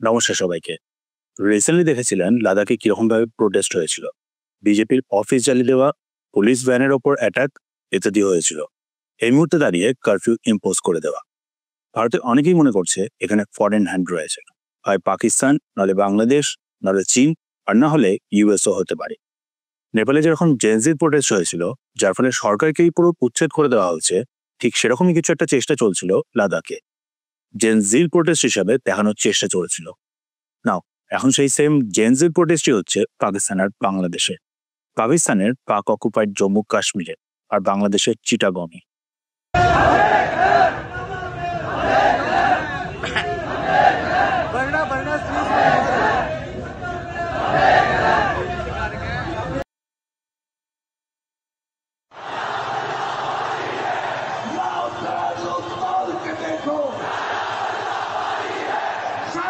নমস্কার সবাইকে। রিসেন্টলি দেখেছিলেন লাদাখে কিরকম ভাবে প্রোটেস্ট হয়েছিল। বিজেপির অফিস জ্বালিয়ে দেওয়া, পুলিশ ভ্যানের ওপর অ্যাটাক ইত্যাদি হয়েছিল। এই মুহূর্তে দাঁড়িয়ে কারফিউ ইম্পোজ করে দেওয়া। ভারতে অনেকেই মনে করছে এখানে ফরেন হ্যান্ড রয়েছে, হয় পাকিস্তান, নাহলে বাংলাদেশ, নাহলে চীন, আর না হলে ইউএসও হতে পারে। নেপালে যেরকম জেনজির প্রোটেস্ট হয়েছিল, যার ফলে সরকারকেই পুরো উচ্ছেদ করে দেওয়া হয়েছে, ঠিক সেরকমই কিছু একটা চেষ্টা চলছিল লাদাখে। জেনজির প্রোটেস্ট হিসাবে দেখানোর চেষ্টা চলছিল। নাও, এখন সেই সেম জেনজির প্রোটেস্টই হচ্ছে পাকিস্তান আর বাংলাদেশে। পাকিস্তানের পাক অকুপাইড জম্মু কাশ্মীরে, আর বাংলাদেশের চিটাগংয়ে।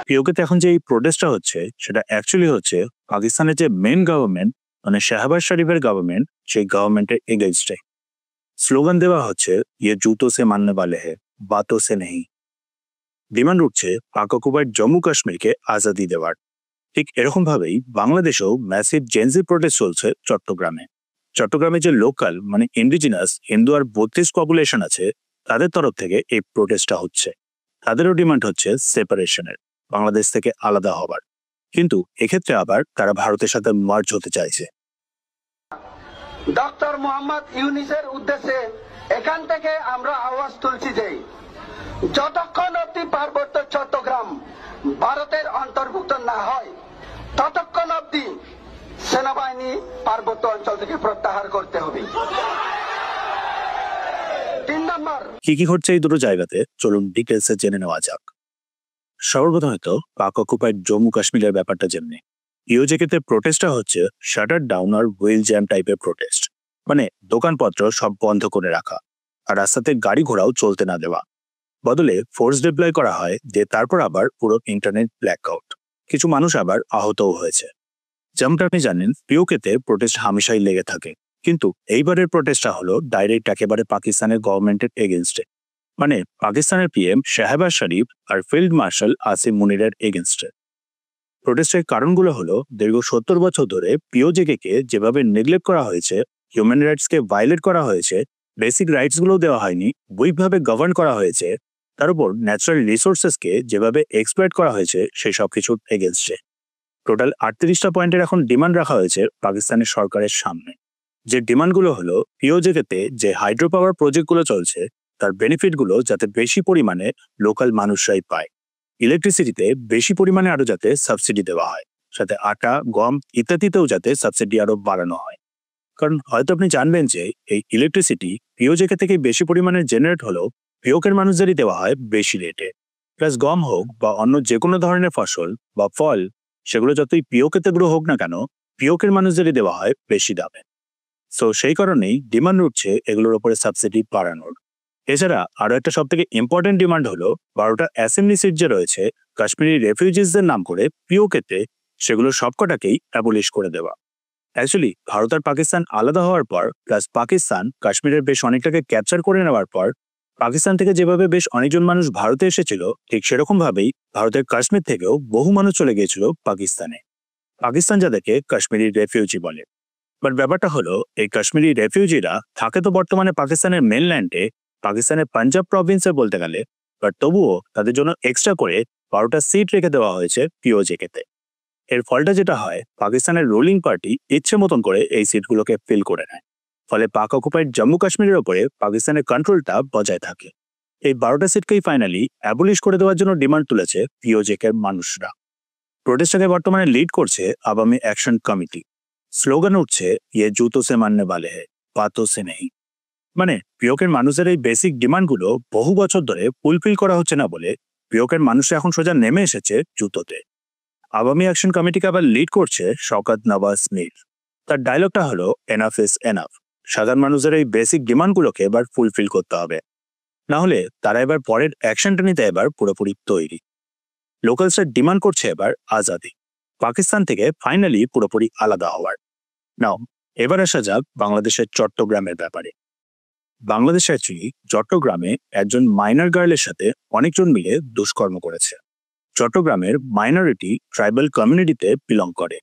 পিওকেতে এখন যে এই প্রোটেস্টটা হচ্ছে, সেটা অ্যাকচুয়ালি হচ্ছে পাকিস্তানের যে মেন গভর্নমেন্ট, মানে শাহবাজ শরীফের গভর্নমেন্ট, সেই গভর্নমেন্টের এগেইনস্টে স্লোগান দেওয়া হচ্ছে, ইয়ে জুতো সে মাননে वाले है, बातों से नहीं। ডিমান্ড উঠছে পাক অকুপাইড জম্মু কাশ্মীরকে আজাদি দেওয়ার। ঠিক এরকম ভাবেই বাংলাদেশেও ম্যাসিভ জেনজি প্রোটেস্ট চলছে চট্টগ্রামে। চট্টগ্রামে যে লোকাল মানে ইন্ডিজিনাস হিন্দু আর বত্রিশ পপুলেশন আছে, তাদের তরফ থেকে এই প্রোটেস্টটা হচ্ছে। তাদেরও ডিমান্ড হচ্ছে সেপারেশনের, বাংলাদেশ থেকে আলাদা হবার। কিন্তু এক্ষেত্রে আবার তারা ভারতের সাথে মার্জ হতে চাইছে। ডক্টর মোহাম্মদ ইউনিসের উদ্দেশ্যে এখান থেকে আমরা আওয়াজ তুলছি যে যতক্ষণ অব্দি পার্বত্য চট্টগ্রাম ভারতের অন্তর্ভুক্ত না হয়, ততক্ষণ অব্দি সেনাবাহিনী পার্বত্য অঞ্চল থেকে প্রত্যাহার করতে হবে। 3 নম্বর, কি কি ঘটছে এই দুটো জায়গাতে, চলুন ডিটেলসে জেনে নেওয়া যাক। সর্বপ্রথম হয়তো পাক অকুপাইড জম্মু কাশ্মীরের ব্যাপারটা যেমনি ইওজেকেতে প্রোটেস্টটা হচ্ছে শাটার ডাউন আর হুইল জ্যাম টাইপের প্রোটেস্ট, মানে দোকানপত্র সব বন্ধ করে রাখা আর রাস্তাতে গাড়ি ঘোড়াও চলতে না দেওয়া। বদলে ফোর্স ডিপ্লয় করা হয়, যে তারপর আবার পুরো ইন্টারনেট ব্ল্যাকআউট। কিছু মানুষ আবার আহতও হয়েছে। যেমনটা আপনি জানেন, পিওকেতে প্রোটেস্ট হামেশাই লেগে থাকে, কিন্তু এইবারের প্রোটেস্টটা হলো ডাইরেক্ট একেবারে পাকিস্তানের গভর্নমেন্টের এগেনস্টে, মানে পাকিস্তানের পিএম শাহবাজ শরীফ আর ফিল্ড মার্শাল আসিম মুনিরের এগেনস্টে। প্রোটেস্টের কারণগুলো হলো, দীর্ঘ 70 বছর ধরে পিওজেকে যেভাবে নেগলেক্ট করা হয়েছে, হিউম্যান রাইটসকে ভায়োলেট করা হয়েছে, বেসিক রাইটস গুলো দেওয়া হয়নি, উইকভাবে গভর্ন করা হয়েছে, তার উপর ন্যাচারাল রিসোর্সেসকে যেভাবে এক্সপ্লয়েট করা হয়েছে, সেই সব কিছুর এগেনস্টে। টোটাল 38টা পয়েন্টের এখন ডিমান্ড রাখা হয়েছে পাকিস্তানের সরকারের সামনে। যে ডিমান্ডগুলো হলো, পিওজেকে যে হাইড্রো পাওয়ার প্রজেক্টগুলো চলছে, তার বেনিফিটগুলো যাতে বেশি পরিমাণে লোকাল মানুষরাই পায়। ইলেকট্রিসিটিতে বেশি পরিমাণে আরো যাতে সাবসিডি দেওয়া হয়, সাথে আটা, গম ইত্যাদিতেও যাতে সাবসিডি আরো বাড়ানো হয়। কারণ হয়তো আপনি জানবেন যে এই ইলেকট্রিসিটি পিওজেকে থেকে বেশি পরিমাণে জেনারেট হলেও পিওকের মানুষদেরই দেওয়া হয় বেশি রেটে। প্লাস গম হোক বা অন্য যে কোনো ধরনের ফসল বা ফল, সেগুলো যতই পিওকেতে গ্রো হোক না কেন, পিওকের মানুষদেরই দেওয়া হয় বেশি দামে। সো সেই কারণেই ডিমান্ড উঠছে এগুলোর উপরে সাবসিডি বাড়ানোর। এছাড়া আরো একটা সব থেকে ইম্পর্টেন্ট ডিমান্ড হলো, 12টা অ্যাসেম্বলি সিট যে রয়েছে কাশ্মীরি রেফিউজিসদের নাম করে পিওকেতে, সেগুলো সবকটাকেই অ্যাবলিশ করে দেওয়া। অ্যাকচুয়ালি ভারত আর পাকিস্তান আলাদা হওয়ার পর, প্লাস পাকিস্তান কাশ্মীরের বেশ অনেকটাকে ক্যাপচার করে নেওয়ার পর, পাকিস্তান থেকে যেভাবে বেশ অনেকজন মানুষ ভারতে এসেছিল, ঠিক সেরকম ভাবেই ভারতের কাশ্মীর থেকেও বহু মানুষ চলে গিয়েছিল পাকিস্তানে। পাকিস্তান যাদেরকে কাশ্মীরি রেফিউজি বলে। বাট ব্যাপারটা হলো, এই কাশ্মীরি রেফিউজিরা থাকে তো বর্তমানে পাকিস্তানের মেনল্যান্ডে, পাকিস্তানের পাঞ্জাব প্রভিন্সে বলতে গেলে, বাট তবুও তাদের জন্য এক্সট্রা করে 12টা সিট রেখে দেওয়া হয়েছে পিওজেকেতে। এর ফলটা যেটা হয়, পাকিস্তানের রুলিং পার্টি ইচ্ছে মতন করে এই সিটগুলোকে ফিল করে নেয়। ফলে পাক অকুপাইড জম্মু কাশ্মীরের ওপরে পাকিস্তানের কন্ট্রোলটা বজায় থাকে। এই 12টা সিটকেই ফাইনালি অ্যাবলিশ করে দেওয়ার জন্য ডিমান্ড তুলেছে পিওজেকের মানুষরা। প্রোটেস্টটাকে বর্তমানে লিড করছে আওয়ামী অ্যাকশন কমিটি। স্লোগান উঠছে, ইয়ে জুতো সে মাননে वाले है, बातों से नहीं। মানে পিওকের মানুষের এই বেসিক ডিমান্ডগুলো বহু বছর ধরে ফুলফিল করা হচ্ছে না বলে পিওকের মানুষরা এখন সোজা নেমে এসেছে জুতোতে। আওয়ামী অ্যাকশন কমিটিকে আবার লিড করছে শওকত নওয়াজ মীর। তার ডায়লগটা হলো, এনাফ ইজ এনাফ। সাধারণ মানুষের এই বেসিক ডিমান্ডগুলোকে এবার ফুলফিল করতে হবে, না হলে তারা এবার পরের অ্যাকশনটা নিতে এবার পুরোপুরি তৈরি। লোকালসরা ডিমান্ড করছে এবার আজাদি, পাকিস্তান থেকে ফাইনালি পুরোপুরি আলাদা হওয়ার। নাও এবার আসা যাক বাংলাদেশের চট্টগ্রামের ব্যাপারে। বাংলাদেশে অ্যাকচুয়ালি চট্টগ্রামে একজন মাইনর গার্লের সাথে অনেকজন মিলে দুষ্কর্ম করেছে। চট্টগ্রামের মাইনরিটি ট্রাইবাল কমিউনিটিতে বিলং করে।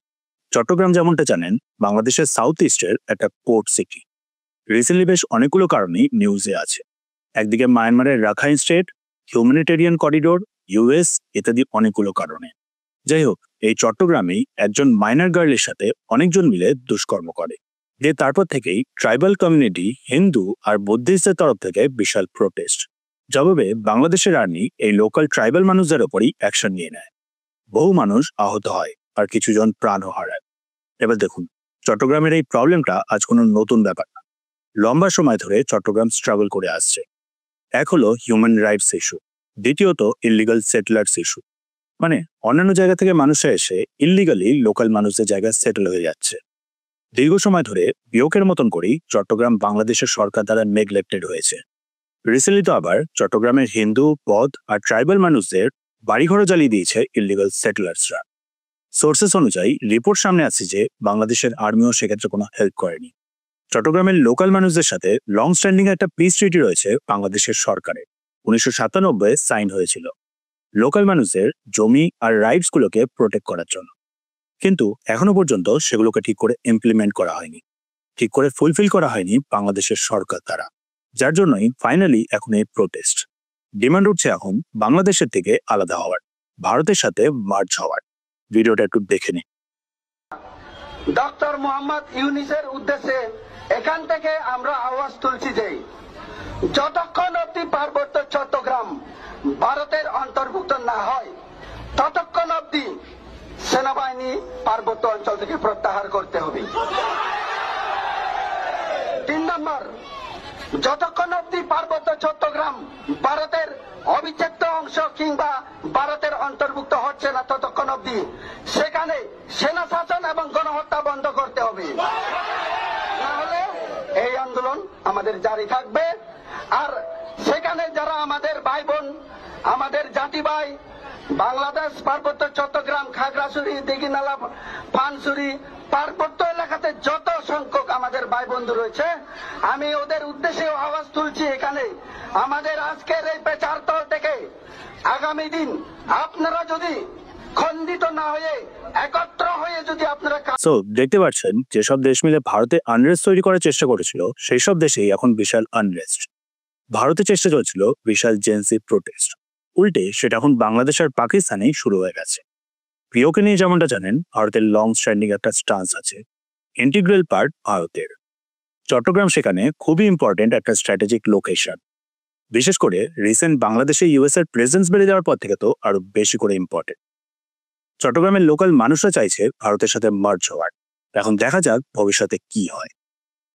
চট্টগ্রাম যেমনটা জানেন বাংলাদেশের সাউথ ইস্টের একটা পোর্ট সিটি। রিসেন্টলি বেশ অনেকগুলো কারণেই নিউজে আছে। একদিকে মায়ানমারের Rakhine state, humanitarian corridor, US ইত্যাদি অনেকগুলো কারণে। যাই হোক, এই চট্টগ্রামেই একজন মাইনর গার্লের সাথে অনেকজন মিলে দুষ্কর্ম করে, যে তারপর থেকেই ট্রাইবাল কমিউনিটি, হিন্দু আর বুদ্ধিস্টদের তরফ থেকে বিশাল প্রোটেস্ট। জবাবে বাংলাদেশের আর্মি এই লোকাল ট্রাইবাল মানুষদের ওপরই অ্যাকশন নিয়ে নেয়। বহু মানুষ আহত হয় আর কিছুজন প্রাণও হারায়। এবার দেখুন, চট্টগ্রামের এই প্রবলেমটা আজ কোনো নতুন ব্যাপার না। লম্বা সময় ধরে চট্টগ্রাম স্ট্রাগল করে আসছে। এক হলো হিউম্যান রাইটস ইস্যু, দ্বিতীয়ত ইলিগাল সেটেলার্স ইস্যু, মানে অন্যান্য জায়গা থেকে মানুষরা এসে ইলিগালি লোকাল মানুষদের জায়গায় সেটেল হয়ে যাচ্ছে। দীর্ঘ সময় ধরে বিয়োগের মতন করেই চট্টগ্রাম বাংলাদেশের সরকার দ্বারা নেগলেক্টেড হয়েছে। রিসেন্টলি তো আবার চট্টগ্রামের হিন্দু, বৌদ্ধ আর ট্রাইবাল মানুষদের বাড়িঘরও জ্বালিয়ে দিয়েছে ইলিগাল সেটেলার্সরা। সোর্সেস অনুযায়ী রিপোর্ট সামনে আসছে যে বাংলাদেশের আর্মিও সেক্ষেত্রে কোনো হেল্প করেনি। চট্টগ্রামের লোকাল মানুষদের সাথে লং স্ট্যান্ডিং একটা পিস ট্রিটি রয়েছে বাংলাদেশের সরকারের, 1997 সাইন হয়েছিল লোকাল মানুষদের জমি আর রাইটস গুলোকে প্রোটেক্ট করার জন্য। কিন্তু এখনো পর্যন্ত সেগুলোকে ঠিক করে ইমপ্লিমেন্ট করা হয়নি, ঠিক করে ফুলফিল করা হয়নি বাংলাদেশের সরকার দ্বারা। যার জন্যই ফাইনালি এখন এই প্রোটেস্ট। ডিমান্ড উঠছে এখন বাংলাদেশের থেকে আলাদা হওয়ার, ভারতের সাথে মার্জ হওয়ার। ভিডিওটা একটু দেখে নিন। ডক্টর মোহাম্মদ ইউনিসের উদ্দেশ্যে এখান থেকে আমরা আওয়াজ তুলছি যে যতক্ষণ অব্দি পার্বত্য চট্টগ্রাম ভারতের অন্তর্ভুক্ত না হয় ততক্ষণ অব্দি সেনাবাহিনী পার্বত্য অঞ্চল থেকে প্রত্যাহার করতে হবে। 3 নম্বর, যতক্ষণ অব্দি পার্বত্য চট্টগ্রাম ভারতের অবিচ্ছেদ্য অংশ কিংবা ভারতের অন্তর্ভুক্ত হচ্ছে না ততক্ষণ অব্দি সেখানে সেনা শাসন এবং গণহত্যা বন্ধ করতে হবে। নাহলে এই আন্দোলন আমাদের জারি থাকবে। আর সেখানে যারা আমাদের ভাই বোন, আমাদের জাতি ভাই, বাংলাদেশ পার্বত্য চট্টগ্রাম, খাগড়াছড়ি, দিঘিনালা, পানছড়ি পার্বত্য এলাকাতে যত সংখ্যক আমাদের ভাই বন্ধু রয়েছে, আমি ওদের উদ্দেশ্যে আওয়াজ তুলছি এখানে। আমাদের আজকের এই পেচারতল থেকে আগামী দিন আপনারা যদি খণ্ডিত না হয়ে একত্র হয়ে যদি আপনারা সো দেখতে পাচ্ছেন, যেসব দেশ মিলে ভারতে আনরেস্ট তৈরি করার চেষ্টা করেছিল সেই সব দেশেই এখন বিশাল আনরেস্ট। ভারতে চেষ্টা চলছিল বিশাল জেন্সি প্রোটেস্ট, উল্টে সেটা এখন বাংলাদেশ আর পাকিস্তানেই শুরু হয়ে গেছে। পিওকে নিয়ে যেমনটা জানেন, ভারতের লং স্ট্যান্ডিং একটা স্টান্স আছে, ইন্টিগ্রাল পার্ট ভারতের। চট্টগ্রাম সেখানে খুবই ইম্পর্টেন্ট একটা স্ট্র্যাটেজিক লোকেশন। বিশেষ করে রিসেন্ট বাংলাদেশে ইউএস এর প্রেজেন্স বেড়ে যাওয়ার পর থেকে তো আরো বেশি করে ইম্পর্টেন্ট। চট্টগ্রামের লোকাল মানুষরা চাইছে ভারতের সাথে মার্জ হওয়ার। এখন দেখা যাক ভবিষ্যতে কি হয়।